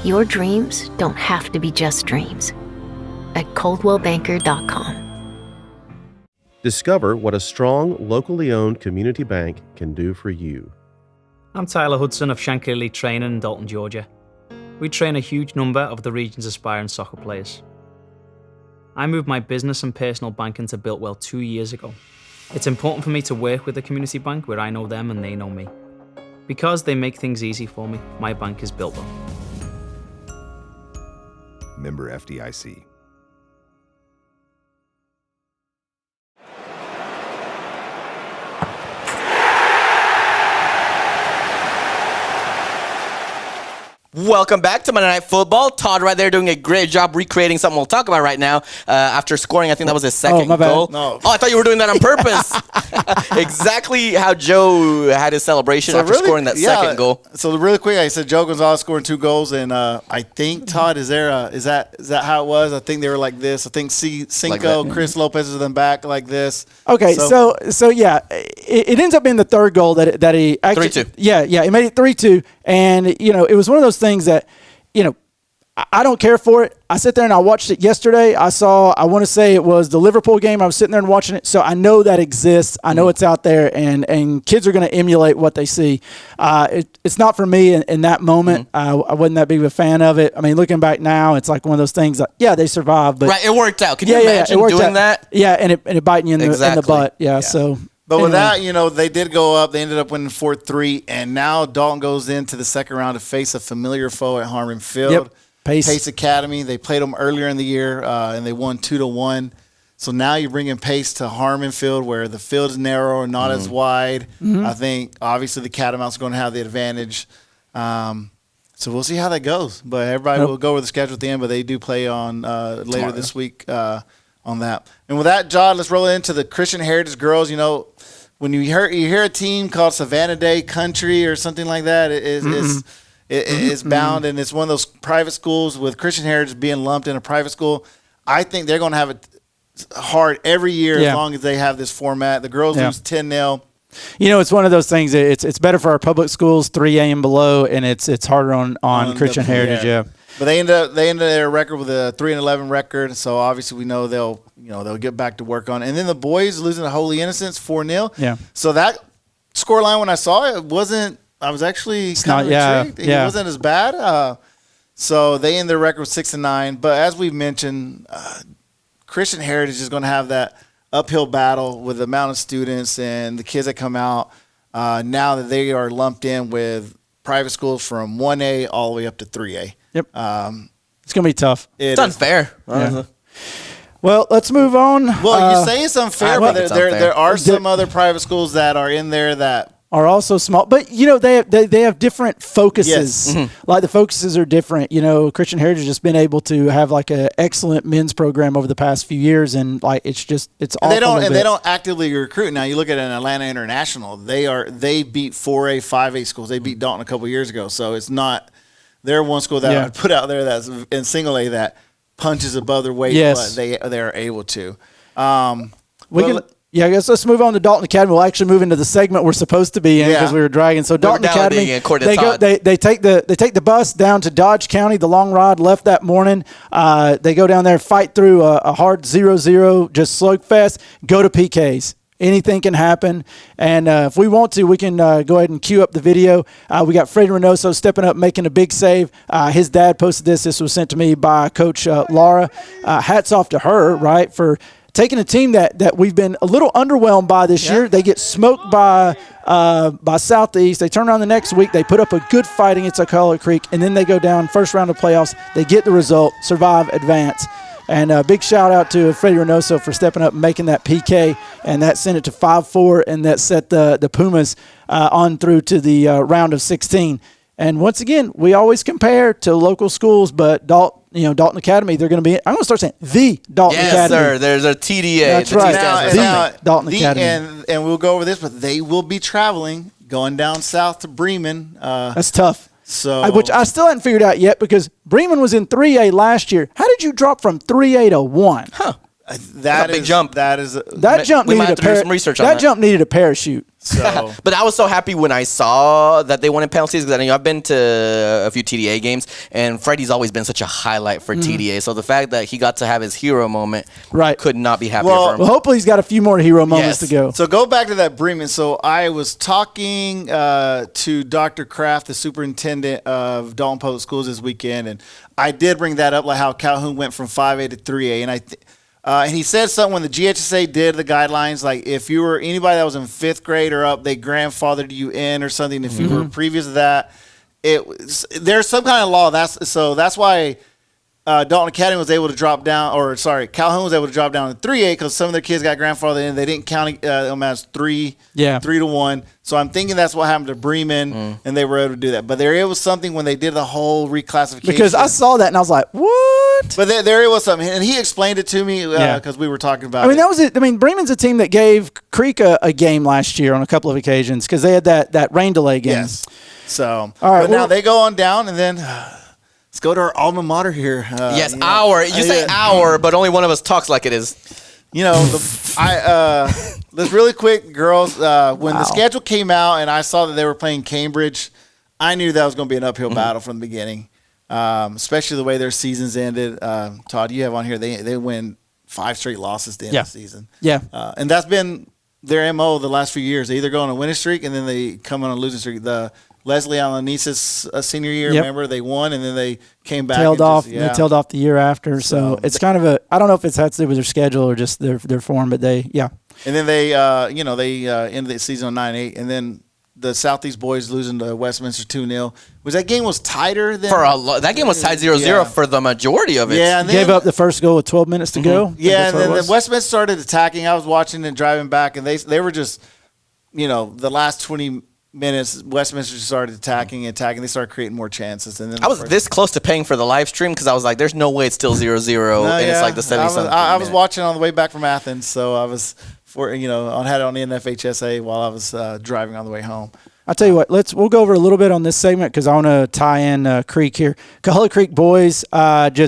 Your dreams don't have to be just dreams. At ColdwellBanker.com. Discover what a strong, locally owned community bank can do for you. I'm Tyler Hudson of Shankly Elite Training in Dalton, Georgia. We train a huge number of the region's aspiring soccer players. I moved my business and personal banking to Builtwell 2 years ago. It's important for me to work with a community bank where I know them and they know me. Because they make things easy for me, my bank is Builtwell. Member FDIC. Welcome back to Monday Night Football. Todd right there doing a great job recreating something we'll talk about right now. After scoring, I think that was his second goal. No. Oh, I thought you were doing that on purpose. Exactly how Joe had his celebration after scoring that second goal. So really quick, I said Joe Gonzalez scoring 2 goals, and I think, Todd, is that how it was? I think they were like this. I think Cinco, like Chris Lopez is them back like this. Okay, so yeah, it ends up being the third goal that he actually 3-2. Yeah, he made it 3-2, and it was one of those things that I don't care for it. I sit there and I watched it yesterday. I want to say it was the Liverpool game. I was sitting there and watching it, so I know that exists. I know it's out there, and kids are going to emulate what they see. It's not for me in that moment. I wasn't that big of a fan of it. I mean, looking back now, it's like one of those things that, yeah, they survived. But right, it worked out. Can you imagine doing that? Yeah, and it biting you in the butt. Yeah, so... But with that, they did go up. They ended up winning 4-3, and now Dalton goes into the second round to face a familiar foe at Harmon Field. Yep. Pace Academy. They played them earlier in the year, and they won 2-1. So now you bring in Pace to Harmon Field, where the field is narrow and not as wide. I think, obviously, the Catamounts are going to have the advantage. So we'll see how that goes. But everybody will go with the schedule at the end, but they do play on later this week on that. And with that, John, let's roll into the Christian Heritage Girls. When you hear a team called Savannah Day Country or something like that, it's bound, and it's one of those private schools with Christian Heritage being lumped in a private school. I think they're going to have it hard every year as long as they have this format. The girls lose 10-0. It's one of those things. It's better for our public schools, 3A and below, and it's harder on Christian Heritage. Yeah. But they ended their record with a 3-11 record, so obviously we know they'll get back to work on it. And then the boys losing to Holy Innocents 4-0. Yeah. So that scoreline, when I saw it, wasn't. I was actually kind of intrigued. It wasn't as bad. So they end their record with 6-9. But as we've mentioned, Christian Heritage is going to have that uphill battle with the amount of students and the kids that come out now that they are lumped in with private schools from 1A all the way up to 3A. Yep. It's going to be tough. It's unfair. Yeah. Well, let's move on. Well, you say it's unfair, but there are some other private schools that are in there that are also small, but they have different focuses. Yes. Like the focuses are different. Christian Heritage has been able to have like an excellent men's program over the past few years, and like it's awful. They don't actively recruit. Now you look at an Atlanta International, they beat 4A, 5A schools. They beat Dalton a couple years ago, so it's not. They're one school that I would put out there that's in single A that punches above their weight, but they are able to. I guess let's move on to Dalton Academy. We'll actually move into the segment we're supposed to be in because we were dragging. So Dalton Academy, they take the bus down to Dodge County. The long ride left that morning. They go down there, fight through a hard 0-0, just slugfest, go to PKs. Anything can happen, and if we want to, we can go ahead and cue up the video. We got Freddie Reynoso stepping up, making a big save. His dad posted this. This was sent to me by Coach Laura. Hats off to her, right, for taking a team that we've been a little underwhelmed by this year. They get smoked by Southeast. They turn around the next week. They put up a good fight against Ocala Creek, and then they go down first round of playoffs. They get the result, survive, advance. And a big shout-out to Freddie Reynoso for stepping up and making that PK, and that sent it to 5-4, and that set the Pumas on through to the round of 16. And once again, we always compare to local schools, but Dalton Academy, they're going to be – I'm going to start saying the Dalton Academy. Yes, sir. There's a TDA. That's right. Dalton Academy. And we'll go over this, but they will be traveling, going down south to Bremen. That's tough. Which I still haven't figured out yet because Bremen was in 3A last year. How did you drop from 3A to 1? Huh. That's a big jump. That jump needed some research on that. That jump needed a parachute. So, but I was so happy when I saw that they won in penalties because I've been to a few TDA games, and Freddie's always been such a highlight for TDA. So the fact that he got to have his hero moment, could not be happier for him. Well, hopefully he's got a few more hero moments to go. So go back to that Bremen. So I was talking to Dr. Kraft, the superintendent of Dalton Public Schools this weekend, and I did bring that up, like how Calhoun went from 5A to 3A, and he said something when the GHSA did the guidelines, like if you were anybody that was in 5th grade or up, they grandfathered you in or something. If you were previous to that, there's some kind of law. That's why Dalton Academy was able to drop down, Calhoun was able to drop down to 3A because some of their kids got grandfathered in. They didn't count them as 3 to 1. So I'm thinking that's what happened to Bremen, and they were able to do that. But there was something when they did the whole reclassification. Because I saw that and I was like, what? But there was something, and he explained it to me because we were talking about it. That was it. I mean, Bremen's a team that gave Creek a game last year on a couple of occasions because they had that rain delay game. Yes. So, all right, but now they go on down, and then let's go to our alma mater here. Yes, our. You say our, but only one of us talks like it is. You know, let's really quick, girls. When the schedule came out and I saw that they were playing Cambridge, I knew that was going to be an uphill battle from the beginning, especially the way their seasons ended. Todd, you have on here, they win 5 straight losses to end the season. Yeah. And that's been their MO the last few years. They either go on a winning streak and then they come on a losing streak. The Leslie Alanisa's senior year, remember, they won and then they came back. Tailed off. They tailed off the year after. So it's kind of I don't know if it's had to do with their schedule or just their form, but And then they ended the season on 9-8, and then the Southeast boys losing to Westminster 2-0. That game was tighter than that game was tied 0-0 for the majority of it. Yeah, and then, gave up the first goal with 12 minutes to go. Yeah, and then Westminster started attacking. I was watching and driving back, and they were just, the last 20 minutes, Westminster started attacking. They started creating more chances. And then I was this close to paying for the live stream because I was like, "There's no way it's still 0-0." And it's like the 70-something. I was watching on the way back from Athens, so I was had it on the NFHSA while I was driving on the way home. I'll tell you what. We'll go over a little bit on this segment because I want to tie in Creek here. Coahulla Creek boys,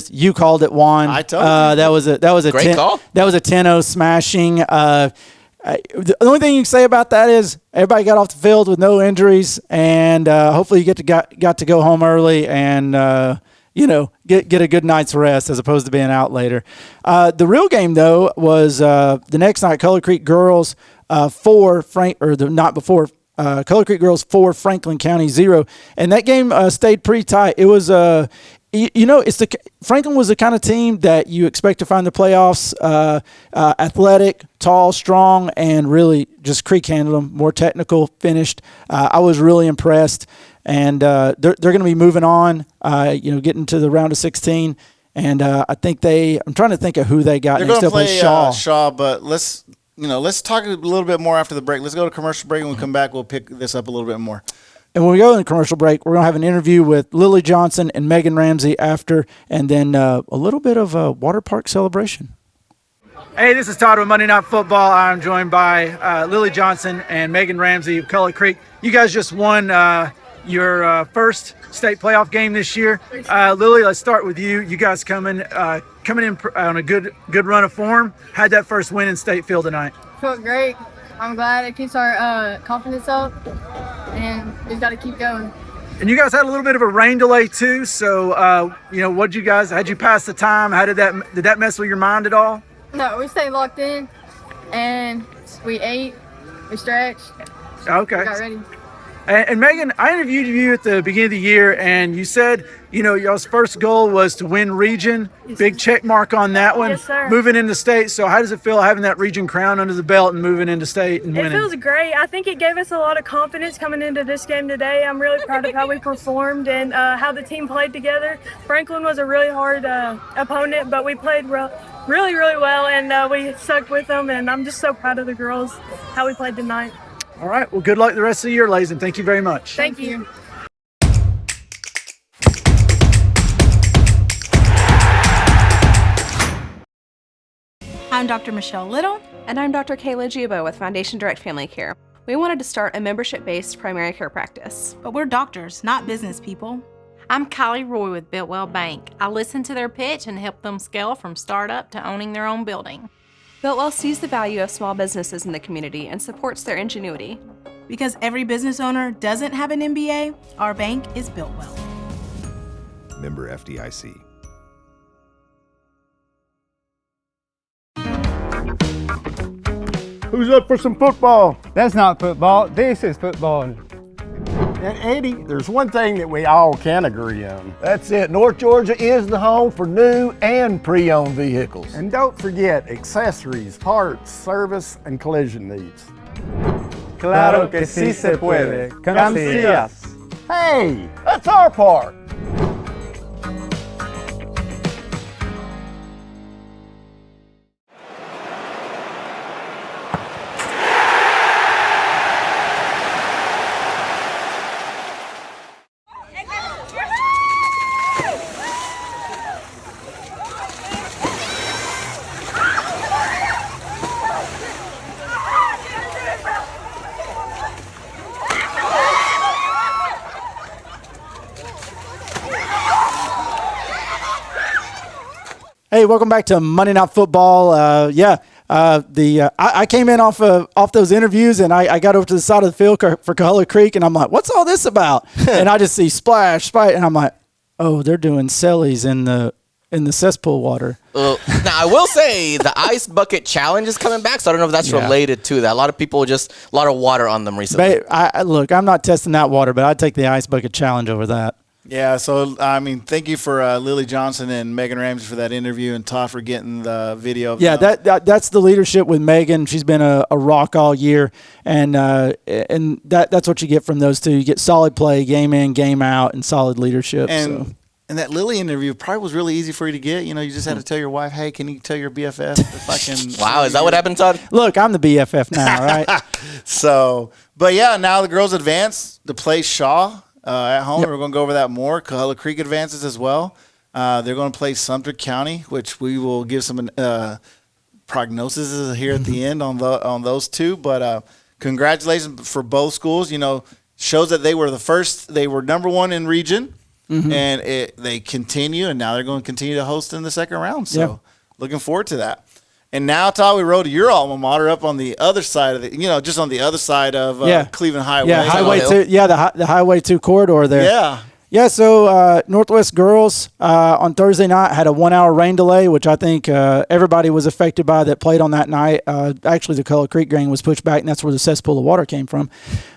you called it, Juan. I told you. That was a great call. That was a 10-0 smashing. The only thing you can say about that is everybody got off the field with no injuries, and hopefully you got to go home early and get a good night's rest as opposed to being out later. The real game though was the next night. Coahulla Creek girls 4 Coahulla Creek girls 4 Franklin County 0, and that game stayed pretty tight. It was Franklin was the kind of team that you expect to find the playoffs. Athletic, tall, strong, and really just Creek handled them. More technical, finished. I was really impressed, and they're going to be moving on. Getting to the round of 16, and I think I'm trying to think of who they got. They're going to play Shaw, but let's talk a little bit more after the break. Let's go to commercial break. When we come back, we'll pick this up a little bit more. And when we go in the commercial break, we're going to have an interview with Lily Johnson and Megan Ramsey after, and then a little bit of a water park celebration. Hey, this is Todd with Monday Night Football. I'm joined by Lily Johnson and Megan Ramsey of Coahulla Creek. You guys just won your first state playoff game this year. Lily, let's start with you. You guys coming in on a good run of form. How'd that first win in state feel tonight? Felt great. I'm glad it keeps our confidence up, and we've got to keep going. And you guys had a little bit of a rain delay too, so how'd you pass the time? Did that mess with your mind at all? No, we stayed locked in, and we ate, we stretched. Okay. We got ready. And Megan, I interviewed you at the beginning of the year, and you said, y'all's first goal was to win region. Yes, big check mark on that one. Yes, sir. Moving into state. So how does it feel having that region crown under the belt and moving into state and winning? It feels great. I think it gave us a lot of confidence coming into this game today. I'm really proud of how we performed and how the team played together. Franklin was a really hard opponent, but we played really, really well, and we stuck with them. And I'm just so proud of the girls, how we played tonight. All right. Well, good luck the rest of the year, ladies, and thank you very much. Thank you. I'm Dr. Michelle Little. And I'm Dr. Kayla Gibo with Foundation Direct Family Care. We wanted to start a membership-based primary care practice. But we're doctors, not business people. I'm Kylie Roy with Biltwell Bank. I listen to their pitch and help them scale from startup to owning their own building. Biltwell sees the value of small businesses in the community and supports their ingenuity. Because every business owner doesn't have an MBA, our bank is Biltwell. Member FDIC. Who's up for some football? That's not football. This is football. And Eddie, there's one thing that we all can agree on. That's it. North Georgia is the home for new and pre-owned vehicles. And don't forget accessories, parts, service, and collision needs. Claro que sí se puede. Come see us. Hey, that's our part. Hey, welcome back to Monday Night Football. I came in off those interviews, and I got over to the side of the field for Coahulla Creek, and I'm like, "What's all this about?" And I just see splash, and I'm like, "Oh, they're doing cellies in the cesspool water." Now, I will say the ice bucket challenge is coming back, so I don't know if that's related to that. A lot of people a lot of water on them recently. Look, I'm not testing that water, but I'd take the ice bucket challenge over that. Yeah, so, I mean, thank you for Lily Johnson and Megan Ramsey for that interview, and Todd for getting the video. Of that's the leadership with Megan. She's been a rock all year, and that's what you get from those two. You get solid play, game in, game out, and solid leadership. And that Lily interview probably was really easy for you to get. You know, you just had to tell your wife, hey, can you tell your BFF if I can. Wow, is that what happened, Todd? Look, I'm the BFF now, right? But yeah, now the girls advance to play Shaw. At home, We're going to go over that more. Coahulla Creek advances as well. They're going to play Sumter County, which we will give some prognoses here at the end on those two. But congratulations for both schools. You know, shows that they were the first. They were number one in region, and they continue, and now they're going to continue to host in the second round. So looking forward to that. And now, Todd, we rode to your alma mater up on the other side of just on the other side of Cleveland Highway. Yeah, Highway 2. Yeah, the Highway 2 corridor there. Yeah. Yeah, so Northwest girls on Thursday night had a 1-hour rain delay, which I think everybody was affected by that played on that night. Actually, the Coahulla Creek game was pushed back, and that's where the cesspool of water came from.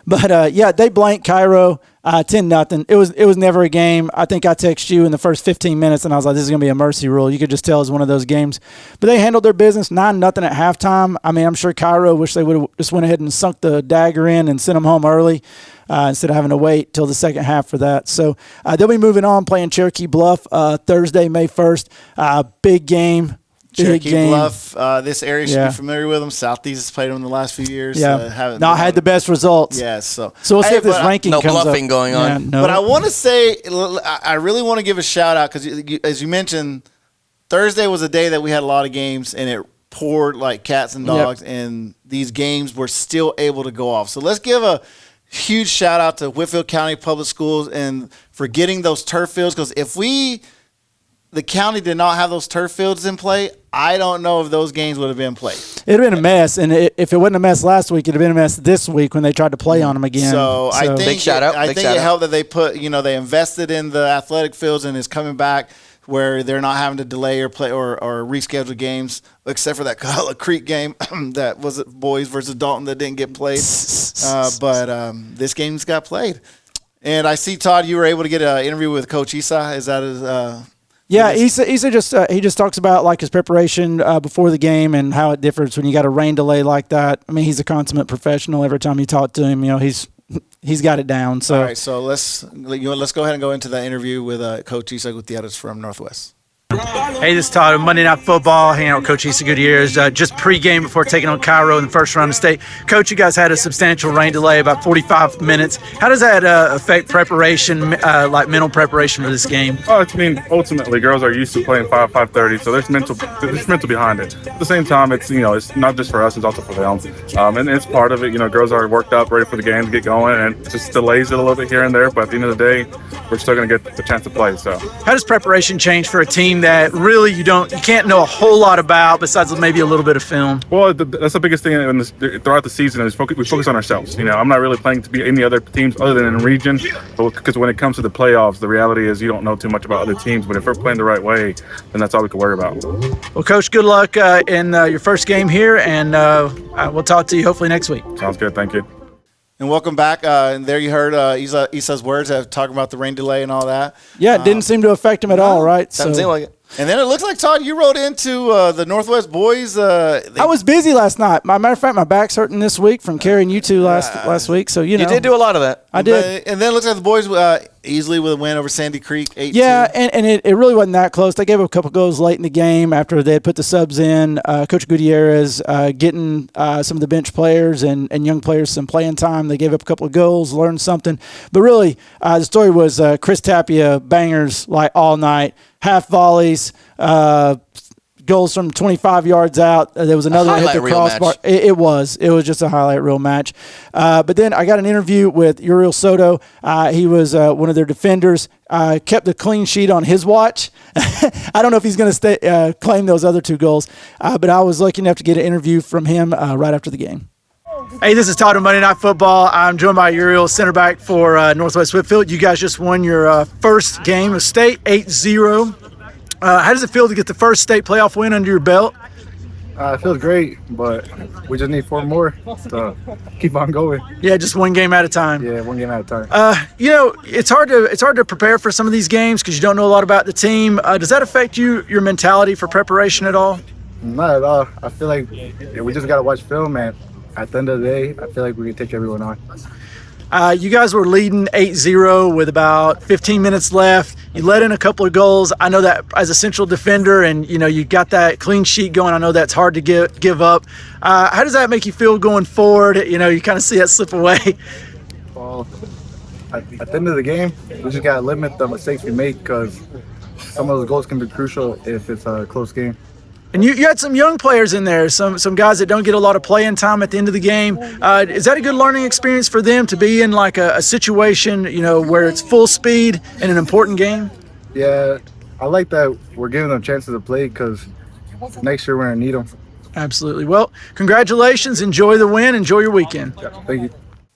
But, they blanked Cairo 10-0. It was never a game. I think I texted you in the first 15 minutes, and I was like, this is going to be a mercy rule. You could just tell it was one of those games. But they handled their business 9-0 at halftime. I mean, I'm sure Cairo wish they would have just went ahead and sunk the dagger in and sent them home early. Instead of having to wait till the second half for that. So they'll be moving on, playing Cherokee Bluff Thursday, May 1st. Big game. Cherokee Bluff, this area should be familiar with them. Southeast has played them in the last few years. Yeah, not had the best results. Yes, so we'll see if this ranking no comes bluffing up. going on. Yeah, no. But I want to say, I really want to give a shout out because, as you mentioned, Thursday was a day that we had a lot of games, and it poured like cats and dogs, and these games were still able to go off. So let's give a huge shout out to Whitfield County Public Schools and for getting those turf fields, because if the county did not have those turf fields in play, I don't know if those games would have been played. It would have been a mess, and if it wasn't a mess last week, it would have been a mess this week when they tried to play on them again. So I think big shout out. I think it helped that they they invested in the athletic fields and it's coming back where they're not having to delay or play or reschedule games, except for that Coahulla Creek game that was boys versus Dalton that didn't get played. But this game's got played. And I see, Todd, you were able to get an interview with Coach Isa. Is that his? Yeah, Isa just he just talks about like his preparation before the game and how it differs when you got a rain delay like that. I mean, he's a consummate professional. Every time you talk to him, he's got it down. So all right, so let's go ahead and go into that interview with Coach Isa Gutierrez from Northwest. Hey, this is Todd of Monday Night Football, hanging out with Coach Issa Gutierrez. Just pregame before taking on Cairo in the first round of state. Coach, you guys had a substantial rain delay, about 45 minutes. How does that affect preparation, like mental preparation for this game? Oh, I mean, ultimately, girls are used to playing 5:30, so there's mental behind it. At the same time, it's it's not just for us, it's also for them. And it's part of it. Girls are worked up, ready for the game to get going, and it just delays it a little bit here and there. But at the end of the day, we're still going to get the chance to play. So, how does preparation change for a team that really you can't know a whole lot about besides maybe a little bit of film? Well, that's the biggest thing throughout the season is we focus on ourselves. I'm not really playing to be any other teams other than in region, because when it comes to the playoffs, the reality is you don't know too much about other teams. But if we're playing the right way, then that's all we can worry about. Well, Coach, good luck in your first game here, and we'll talk to you hopefully next week. Sounds good. Thank you. And welcome back. And there you heard Issa's words talking about the rain delay and all that. Yeah, it didn't seem to affect him at all, right? Doesn't seem like it. And then it looks like, Todd, you rode into the Northwest boys. I was busy last night. Matter of fact, my back's hurting this week from carrying you two last week. So, you did do a lot of that. I did. And then it looks like the boys easily with a win over Sandy Creek, 8-2. Yeah, and it really wasn't that close. They gave up a couple goals late in the game after they had put the subs in. Coach Gutierrez getting some of the bench players and young players some playing time. They gave up a couple of goals, learned something. But really, the story was Chris Tapia bangers like all night, half volleys, goals from 25 yards out. There was another one hit the crossbar. It was just a highlight reel match. But then I got an interview with Uriel Soto. He was one of their defenders. Kept the clean sheet on his watch. I don't know if he's going to claim those other two goals, but I was lucky enough to get an interview from him right after the game. Hey, this is Todd of Monday Night Football. I'm joined by Uriel, center back for Northwest Whitfield. You guys just won your first game of state, 8-0. How does it feel to get the first state playoff win under your belt? It feels great, but we just need 4 more to keep on going. Yeah, just one game at a time. Yeah, one game at a time. It's hard to prepare for some of these games because you don't know a lot about the team. Does that affect your mentality for preparation at all? Not at all. I feel like we just got to watch film, and at the end of the day, I feel like we can take everyone on. You guys were leading 8-0 with about 15 minutes left. You let in a couple of goals. I know that as a central defender and, you got that clean sheet going, I know that's hard to give up. How does that make you feel going forward? You kind of see that slip away. Well, at the end of the game, we just got to limit the mistakes we make because some of those goals can be crucial if it's a close game. And you had some young players in there, some guys that don't get a lot of playing time at the end of the game. Is that a good learning experience for them to be in like a situation, where it's full speed in an important game? Yeah, I like that we're giving them chances to play because next year we're going to need them. Absolutely. Well, congratulations. Enjoy the win. Enjoy your weekend. Yeah, thank you.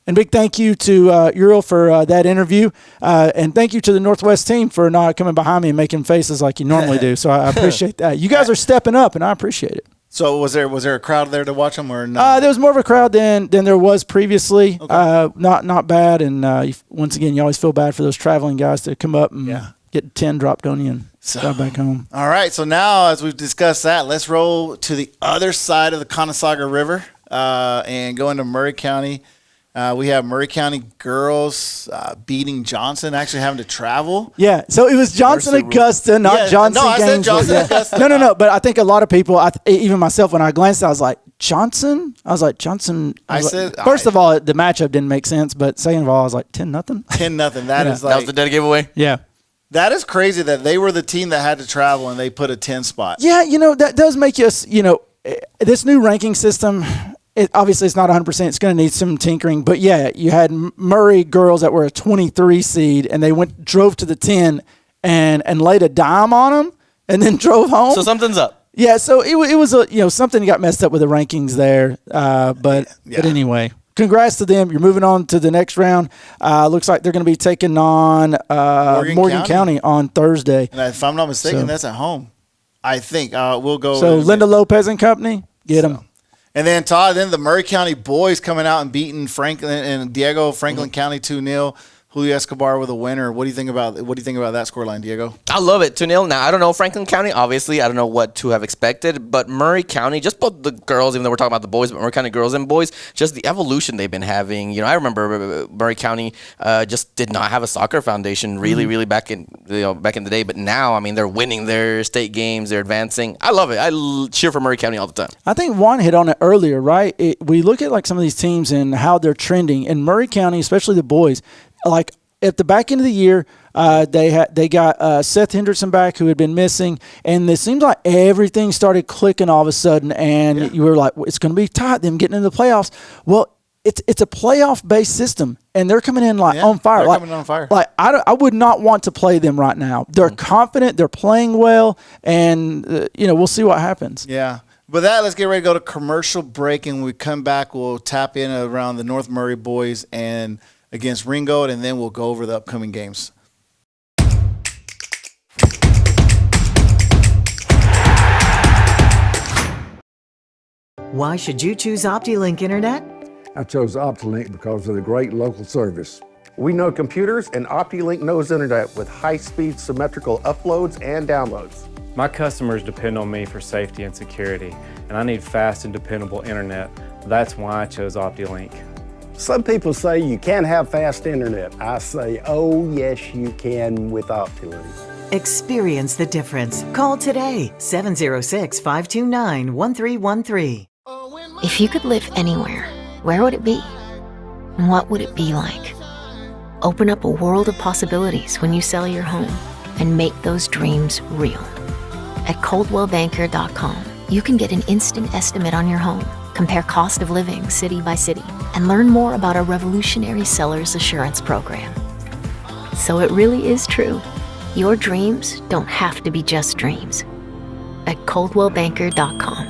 And big thank you to Uriel for that interview. And thank you to the Northwest team for not coming behind me and making faces like you normally do. So I appreciate that. You guys are stepping up, and I appreciate it. So was there a crowd there to watch them or not? There was more of a crowd than there was previously. Okay. Not bad. And once again, you always feel bad for those traveling guys to come up and get 10 dropped on you and drive back home. All right. So now, as we've discussed that, let's roll to the other side of the Conasauga River and go into Murray County. We have Murray County girls beating Johnson, actually having to travel. Yeah, so it was Johnson Augusta, not Johnson. No, I said Johnson Augusta. No. But I think a lot of people, even myself, when I glanced, I was like, Johnson? First of all, the matchup didn't make sense, but second of all, I was like, 10-0? 10-0. That is like. That was the dead giveaway? Yeah. That is crazy that they were the team that had to travel and they put a 10 spot. Yeah, that does make us, this new ranking system. Obviously, it's not 100%. It's going to need some tinkering. But, yeah, you had Murray girls that were a 23 seed, and they drove to the 10 and laid a dime on them and then drove home. So something's up. Yeah, so it was something got messed up with the rankings there. But anyway, congrats to them. You're moving on to the next round. Looks like they're going to be taking on Morgan County on Thursday. And if I'm not mistaken, that's at home. I think we'll go. So Linda Lopez and company, get them. And then, Todd, the Murray County boys coming out and beating Franklin and Diego Franklin County 2-0. Julio Escobar with a winner. What do you think about that scoreline, Diego? I love it. 2-0. Now, I don't know Franklin County. Obviously, I don't know what to have expected. But Murray County, just both the girls, even though we're talking about the boys, but Murray County girls and boys, just the evolution they've been having. I remember Murray County just did not have a soccer foundation really back in the day. But now, I mean, they're winning their state games. They're advancing. I love it. I cheer for Murray County all the time. I think Juan hit on it earlier, right? We look at like some of these teams and how they're trending. In Murray County, especially the boys, like at the back end of the year, they got Seth Hendrickson back, who had been missing, and it seems like everything started clicking all of a sudden, and you were like, it's going to be tight, them getting into the playoffs. Well, it's a playoff-based system, and they're coming in on fire. They're coming on fire. Like I would not want to play them right now. They're confident, they're playing well, and we'll see what happens. Yeah. With that, let's get ready to go to commercial break, and when we come back, we'll tap in around the North Murray boys and against Ringgold, and then we'll go over the upcoming games. Why should you choose OptiLink Internet? I chose OptiLink because of the great local service. We know computers, and OptiLink knows internet with high-speed symmetrical uploads and downloads. My customers depend on me for safety and security, and I need fast and dependable internet. That's why I chose OptiLink. Some people say you can't have fast internet. I say, oh, yes, you can with OptiLink. Experience the difference. Call today, 706-529-1313. If you could live anywhere, where would it be? And what would it be like? Open up a world of possibilities when you sell your home and make those dreams real. At ColdwellBanker.com, you can get an instant estimate on your home, compare cost of living city by city, and learn more about our revolutionary seller's assurance program. So it really is true. Your dreams don't have to be just dreams. At ColdwellBanker.com.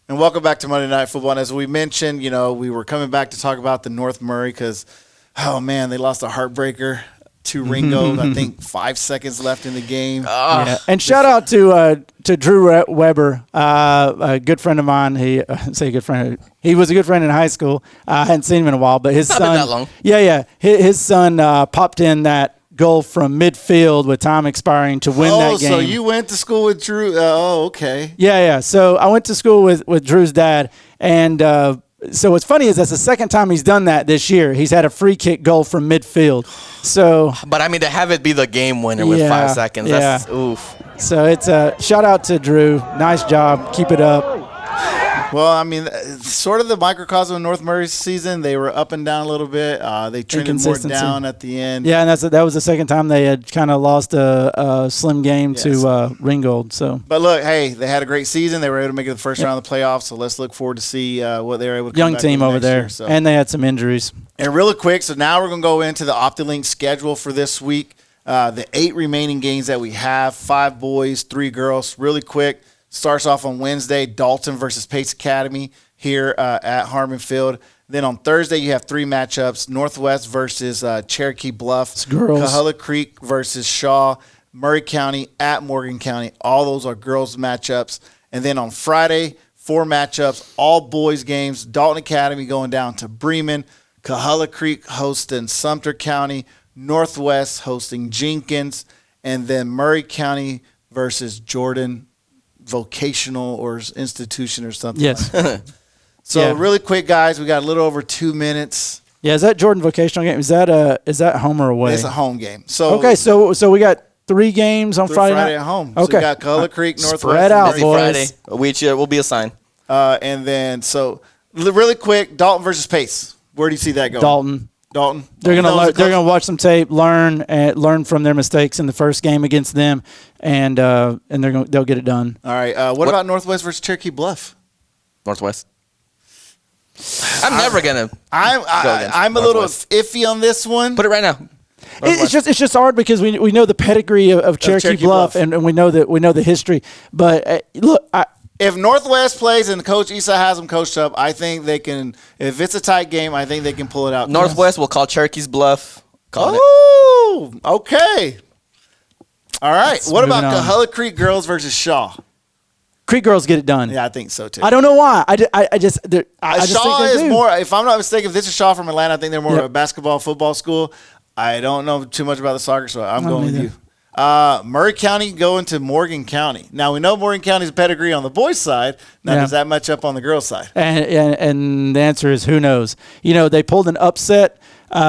And welcome back to Monday Night Football. And as we mentioned, we were coming back to talk about the North Murray because, oh, man, they lost a heartbreaker to Ringgold. I think 5 seconds left in the game. Yeah. And shout out to Drew Weber, a good friend of mine. He was a good friend in high school. I hadn't seen him in a while, but his son. Not been that long. Yeah. His son popped in that goal from midfield with time expiring to win that game. So you went to school with Drew? Okay. Yeah. So I went to school with Drew's dad, and so what's funny is that's the second time he's done that this year. He's had a free kick goal from midfield. So, but I mean, to have it be the game winner with 5 seconds, that's oof. So it's a shout out to Drew. Nice job. Keep it up. Well, I mean, sort of the microcosm of North Murray's season. They were up and down a little bit. They trended more down at the end. Yeah, and that was the second time they had kind of lost a slim game to Ringgold. So, but look, hey, they had a great season. They were able to make it the first round of the playoffs. So let's look forward to see what they were able to come young back team with over there, year, so. And they had some injuries. And really quick, so now we're going to go into the OptiLink schedule for this week. The 8 remaining games that we have, 5 boys, 3 girls. Really quick, starts off on Wednesday, Dalton versus Pace Academy here at Harmon Field. Then on Thursday, you have 3 matchups, Northwest versus Cherokee Bluff, Coahulla Creek versus Shaw, Murray County at Morgan County. All those are girls matchups. And then on Friday, 4 matchups, all boys games, Dalton Academy going down to Bremen, Coahulla Creek hosting Sumter County, Northwest hosting Jenkins, and then Murray County versus Jordan Vocational or Institution or something. Yes. Like that. So really quick, guys, we got a little over 2 minutes. Yeah, is that Jordan Vocational game? Is that home or away? It's a home game. So okay, so we got 3 games on Friday night at home. Okay, so we got Coahulla Creek, Northwest, spread out, boys. Friday, which will be assigned. And then really quick, Dalton versus Pace. Where do you see that going? Dalton. They're gonna watch some tape, learn from their mistakes in the first game against them, and they'll get it done. All right. What about Northwest versus Cherokee Bluff? Northwest. I'm never gonna. I'm a little iffy on this one. Put it right now. It's just hard because we know the pedigree of Cherokee Bluff. And we know the history. But look, if Northwest plays and Coach Issa has them coached up, I think they can. If it's a tight game, I think they can pull it out. Northwest will call Cherokee's bluff. Okay. All right. What about Coahulla Creek girls versus Shaw? Creek girls get it done. Yeah, I think so too. I don't know why. I just think Shaw they is do. more. If I'm not mistaken, if this is Shaw from Atlanta, I think they're more Yep. of a basketball, football school. I don't know too much about the soccer, so I'm I don't going with either. you. Murray County going to Morgan County. Now we know Morgan County's pedigree on the boys' side. Now Yeah. does that match up on the girls' side? And the answer is who knows. They pulled an upset,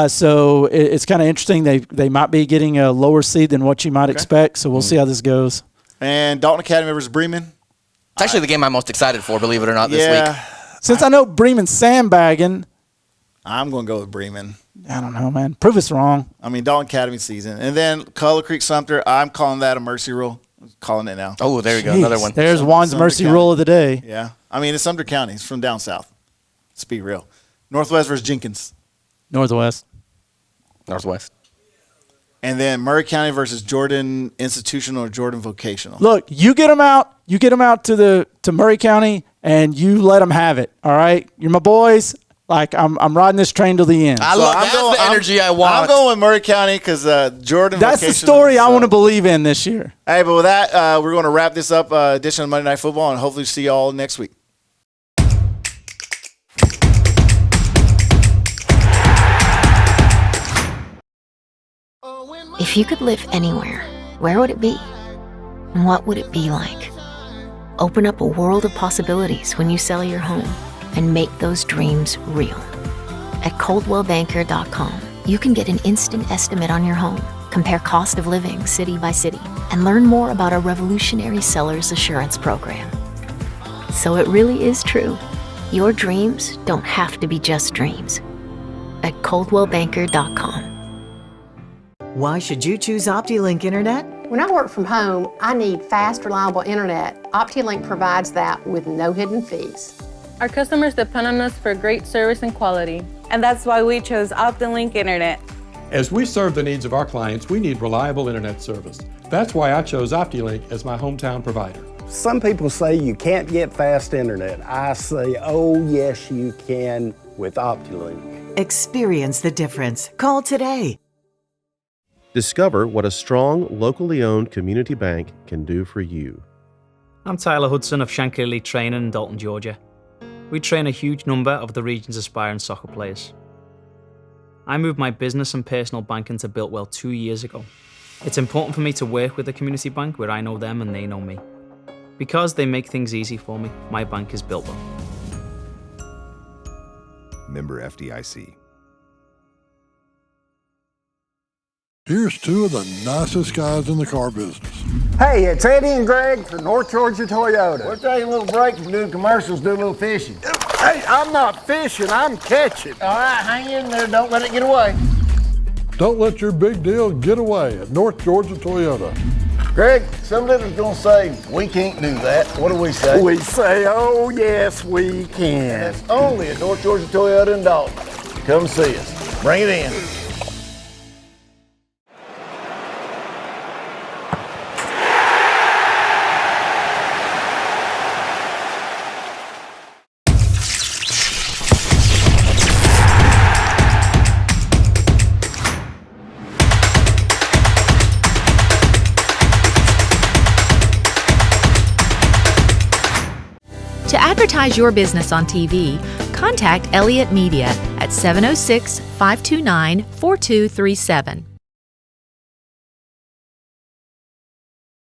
so it's kind of interesting. They might be getting a lower seed than what you might expect. So we'll see how this goes. And Dalton Academy versus Bremen. It's actually the game I'm most excited for, believe it or not, this week. Since I know Bremen's sandbagging, I'm going to go with Bremen. I don't know, man. Prove us wrong. I mean, Dalton Academy season. And then Color Creek Sumter, I'm calling that a mercy rule. I'm calling it now. Oh, there you go. Another one. There's Juan's Sumter mercy County. rule of the day. Yeah. I mean, it's Sumter County. It's from down south. Let's be real. Northwest versus Jenkins. Northwest. And then Murray County versus Jordan Institutional or Jordan Vocational. Look, you get them out. You get them out to Murray County, and you let them have it. All right, you're my boys. Like I'm riding this train to the end. I love that's the energy I want. I'm going with Murray County because Jordan. That's the Vocational, story I want to believe in this year. Hey, but with that, we're going to wrap this up edition of Monday Night Football, and hopefully see you all next week. If you could live anywhere, where would it be? And what would it be like? Open up a world of possibilities when you sell your home and make those dreams real. At coldwellbanker.com, you can get an instant estimate on your home, compare cost of living city by city, and learn more about our revolutionary seller's assurance program. So it really is true. Your dreams don't have to be just dreams. At coldwellbanker.com. Why should you choose OptiLink Internet? When I work from home, I need fast, reliable internet. OptiLink provides that with no hidden fees. Our customers depend on us for great service and quality, and that's why we chose OptiLink Internet. As we serve the needs of our clients, we need reliable internet service. That's why I chose OptiLink as my hometown provider. Some people say you can't get fast internet. I say, oh yes you can with OptiLink. Experience the difference. Call today. Discover what a strong, locally owned community bank can do for you. I'm Tyler Hudson of Shankley Training in Dalton, Georgia. We train a huge number of the region's aspiring soccer players. I moved my business and personal banking to Builtwell 2 years ago. It's important for me to work with a community bank where I know them and they know me. Because they make things easy for me, my bank is Builtwell. Member FDIC. Here's two of the nicest guys in the car business. Hey, it's Eddie and Greg from North Georgia Toyota. We'll take a little break from doing commercials, do a little fishing. Hey, I'm not fishing, I'm catching. All right, hang in there, don't let it get away. Don't let your big deal get away at North Georgia Toyota. Greg, somebody's gonna say, we can't do that. What do we say? We say, oh yes, we can. That's only at North Georgia Toyota in Dalton. Come see us. Bring it in. To advertise your business on TV, contact Elliott Media at 706-529-4237.